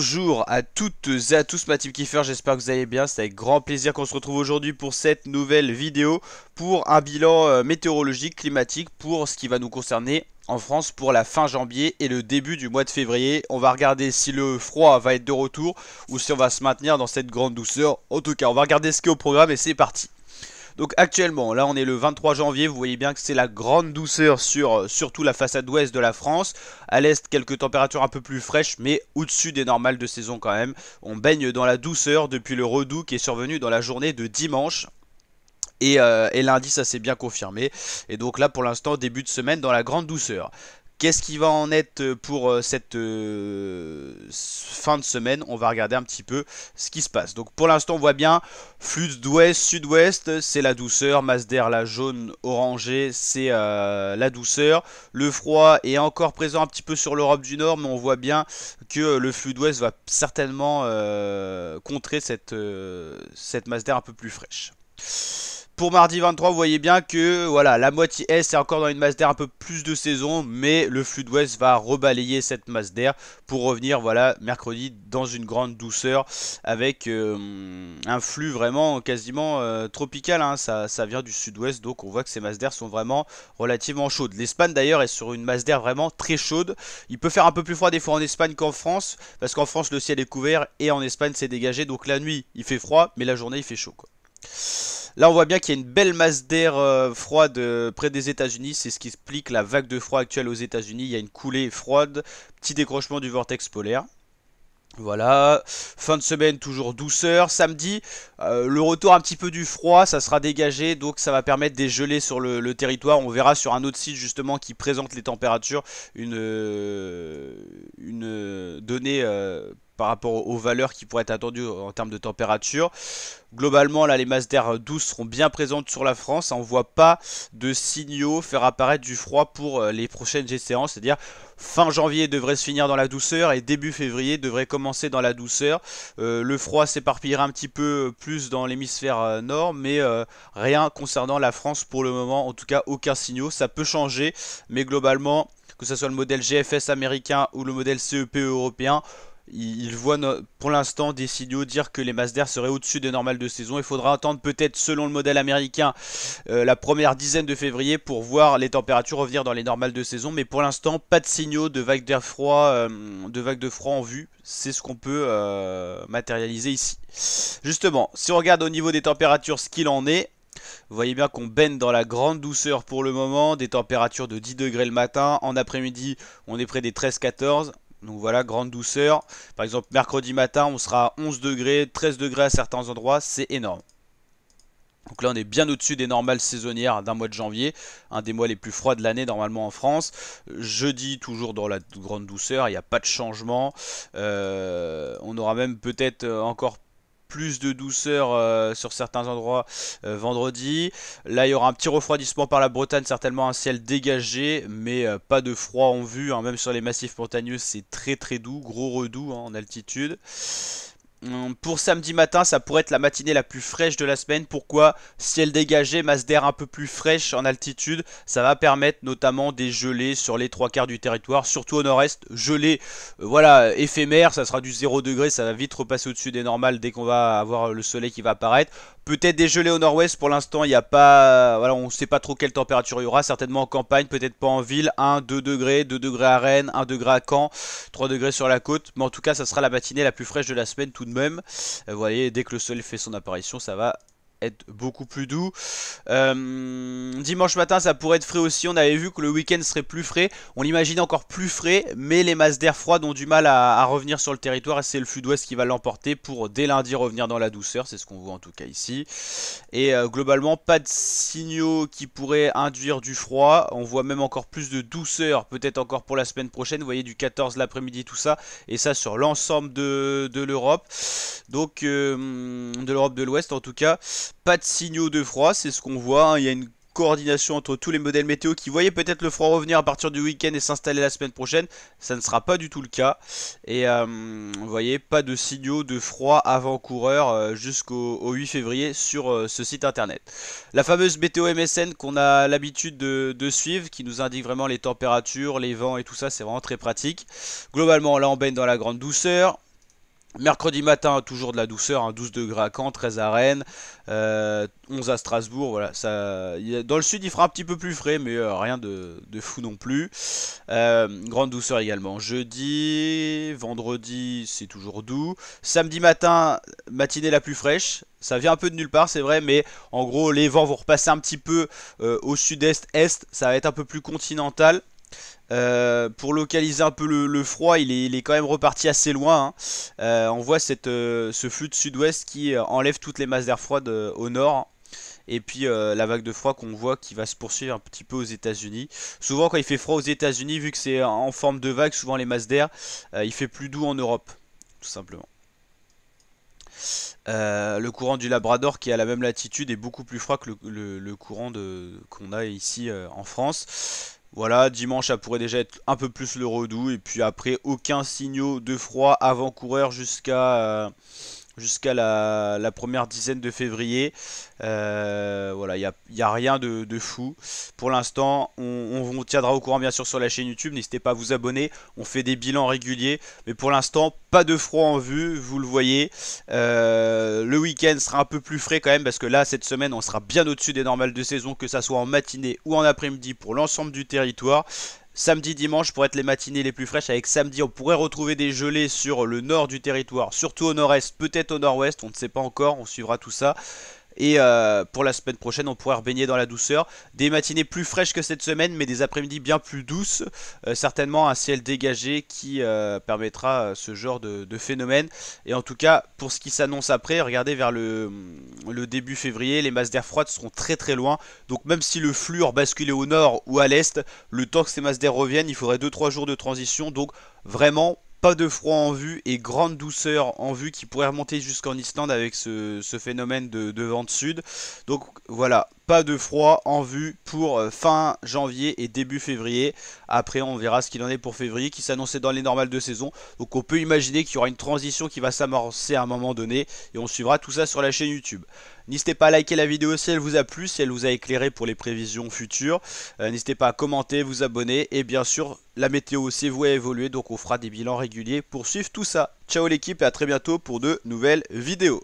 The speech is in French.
Bonjour à toutes et à tous ma team Kiffer, j'espère que vous allez bien, c'est avec grand plaisir qu'on se retrouve aujourd'hui pour cette nouvelle vidéo pour un bilan météorologique, climatique pour ce qui va nous concerner en France pour la fin janvier et le début du mois de février. On va regarder si le froid va être de retour ou si on va se maintenir dans cette grande douceur. En tout cas, on va regarder ce qui est au programme et c'est parti. Donc actuellement, là on est le 23 janvier, vous voyez bien que c'est la grande douceur sur surtout la façade ouest de la France. À l'est, quelques températures un peu plus fraîches, mais au-dessus des normales de saison quand même. On baigne dans la douceur depuis le redoux qui est survenu dans la journée de dimanche. Et lundi, ça s'est bien confirmé. Et donc là, pour l'instant, début de semaine dans la grande douceur. Qu'est-ce qui va en être pour cette fin de semaine? On va regarder un petit peu ce qui se passe. Donc pour l'instant on voit bien flux d'ouest, sud-ouest, c'est la douceur. Masse d'air la jaune orangée, c'est la douceur. Le froid est encore présent un petit peu sur l'Europe du Nord, mais on voit bien que le flux d'ouest va certainement contrer cette masse d'air un peu plus fraîche. Pour mardi 23, vous voyez bien que voilà, la moitié est encore dans une masse d'air un peu plus de saison, mais le flux d'ouest va rebalayer cette masse d'air pour revenir voilà mercredi dans une grande douceur avec un flux vraiment quasiment tropical, hein. Ça vient du sud-ouest, donc on voit que ces masses d'air sont vraiment relativement chaudes. L'Espagne d'ailleurs est sur une masse d'air vraiment très chaude. Il peut faire un peu plus froid des fois en Espagne qu'en France, parce qu'en France le ciel est couvert et en Espagne c'est dégagé, donc la nuit il fait froid, mais la journée il fait chaud quoi. Là on voit bien qu'il y a une belle masse d'air froide près des États-Unis, c'est ce qui explique la vague de froid actuelle aux États-Unis. Il y a une coulée froide, petit décrochement du vortex polaire. Voilà, fin de semaine toujours douceur, samedi le retour un petit peu du froid, ça sera dégagé, donc ça va permettre des gelées sur le territoire. On verra sur un autre site justement qui présente les températures une donnée par rapport aux valeurs qui pourraient être attendues en termes de température. Globalement, là, les masses d'air douces seront bien présentes sur la France. On ne voit pas de signaux faire apparaître du froid pour les prochaines échéances. C'est-à-dire, fin janvier devrait se finir dans la douceur et début février devrait commencer dans la douceur. Le froid s'éparpillera un petit peu plus dans l'hémisphère nord, mais rien concernant la France pour le moment. En tout cas, aucun signal. Ça peut changer, mais globalement, que ce soit le modèle GFS américain ou le modèle CEP européen, il voit pour l'instant des signaux dire que les masses d'air seraient au-dessus des normales de saison. Il faudra attendre peut-être selon le modèle américain la première dizaine de février pour voir les températures revenir dans les normales de saison. Mais pour l'instant, pas de signaux de vague d'air froid, de vague de froid en vue. C'est ce qu'on peut matérialiser ici. Justement, si on regarde au niveau des températures ce qu'il en est, vous voyez bien qu'on baigne dans la grande douceur pour le moment, des températures de 10 degrés le matin. En après-midi, on est près des 13-14. Donc voilà, grande douceur. Par exemple, mercredi matin, on sera à 11 degrés, 13 degrés à certains endroits, c'est énorme. Donc là, on est bien au-dessus des normales saisonnières d'un mois de janvier, un des mois les plus froids de l'année normalement en France. Jeudi, toujours dans la grande douceur, il n'y a pas de changement. On aura même peut-être encore plus de douceur sur certains endroits vendredi. Là il y aura un petit refroidissement par la Bretagne, certainement un ciel dégagé, mais pas de froid en vue, hein. Même sur les massifs montagneux c'est très très doux, gros redoux, hein, en altitude. Pour samedi matin, ça pourrait être la matinée la plus fraîche de la semaine. Pourquoi? Ciel dégagé, masse d'air un peu plus fraîche en altitude. Ça va permettre notamment des gelées sur les trois quarts du territoire, surtout au nord-est. Gelées, voilà, éphémères, ça sera du 0 degré, ça va vite repasser au-dessus des normales dès qu'on va avoir le soleil qui va apparaître. Peut-être des gelées au nord-ouest, pour l'instant il n'y a pas, voilà, on ne sait pas trop quelle température il y aura, certainement en campagne, peut-être pas en ville, 1, 2 degrés, 2 degrés à Rennes, 1 degré à Caen, 3 degrés sur la côte, mais en tout cas ça sera la matinée la plus fraîche de la semaine tout de même. Vous voyez, dès que le soleil fait son apparition, ça va être beaucoup plus doux. Dimanche matin ça pourrait être frais aussi. On avait vu que le week-end serait plus frais, on l'imaginait encore plus frais, mais les masses d'air froides ont du mal à revenir sur le territoire et c'est le flux d'ouest qui va l'emporter pour dès lundi revenir dans la douceur. C'est ce qu'on voit en tout cas ici. Et globalement pas de signaux qui pourraient induire du froid. On voit même encore plus de douceur peut-être encore pour la semaine prochaine. Vous voyez, du 14 l'après-midi tout ça, et ça sur l'ensemble de l'Europe, donc de l'Europe de l'Ouest en tout cas. Pas de signaux de froid, c'est ce qu'on voit, hein. Il y a une coordination entre tous les modèles météo qui voyaient peut-être le froid revenir à partir du week-end et s'installer la semaine prochaine. Ça ne sera pas du tout le cas. Et vous voyez, pas de signaux de froid avant-coureur jusqu'au 8 février sur ce site internet. La fameuse météo MSN qu'on a l'habitude de suivre, qui nous indique vraiment les températures, les vents et tout ça, c'est vraiment très pratique. Globalement, là on baigne dans la grande douceur. Mercredi matin, toujours de la douceur, hein, 12 degrés à Caen, 13 à Rennes, 11 à Strasbourg. Voilà, dans le sud, il fera un petit peu plus frais, mais rien de fou non plus. Grande douceur également. Jeudi, vendredi, c'est toujours doux. Samedi matin, matinée la plus fraîche. Ça vient un peu de nulle part, c'est vrai, mais en gros, les vents vont repasser un petit peu au sud-est-est. Ça va être un peu plus continental. Pour localiser un peu le froid, il est quand même reparti assez loin, hein. On voit ce flux de sud-ouest qui enlève toutes les masses d'air froide au nord. Et puis la vague de froid qu'on voit qui va se poursuivre un petit peu aux États-Unis. Souvent, quand il fait froid aux États-Unis, vu que c'est en forme de vague, souvent les masses d'air, il fait plus doux en Europe, tout simplement. Le courant du Labrador, qui est à la même latitude, est beaucoup plus froid que le courant qu'on a ici en France. Voilà, dimanche ça pourrait déjà être un peu plus le redoux. Et puis après, aucun signaux de froid avant-coureur jusqu'à la première dizaine de février. Voilà, il y a rien de fou. Pour l'instant, on vous tiendra au courant bien sûr sur la chaîne YouTube. N'hésitez pas à vous abonner. On fait des bilans réguliers. Mais pour l'instant, pas de froid en vue, vous le voyez. Le week-end sera un peu plus frais quand même parce que là, cette semaine, on sera bien au-dessus des normales de saison, que ça soit en matinée ou en après-midi pour l'ensemble du territoire. Samedi, dimanche pour être les matinées les plus fraîches. Avec samedi, on pourrait retrouver des gelées sur le nord du territoire, surtout au nord-est, peut-être au nord-ouest, on ne sait pas encore, on suivra tout ça. Et pour la semaine prochaine, on pourra rebaigner dans la douceur. Des matinées plus fraîches que cette semaine, mais des après-midi bien plus douces. Certainement un ciel dégagé qui permettra ce genre de phénomène. Et en tout cas, pour ce qui s'annonce après, regardez vers le début février, les masses d'air froides seront très très loin. Donc même si le flux basculé au nord ou à l'est, le temps que ces masses d'air reviennent, il faudrait 2-3 jours de transition. Donc vraiment, pas de froid en vue et grande douceur en vue qui pourrait remonter jusqu'en Islande avec ce phénomène de vent de sud. Donc voilà, pas de froid en vue pour fin janvier et début février. Après on verra ce qu'il en est pour février qui s'annonçait dans les normales de saison. Donc on peut imaginer qu'il y aura une transition qui va s'amorcer à un moment donné et on suivra tout ça sur la chaîne YouTube. N'hésitez pas à liker la vidéo si elle vous a plu, si elle vous a éclairé pour les prévisions futures. N'hésitez pas à commenter, vous abonner et bien sûr la météo aussi vous a évolué, donc on fera des bilans réguliers pour suivre tout ça. Ciao l'équipe et à très bientôt pour de nouvelles vidéos.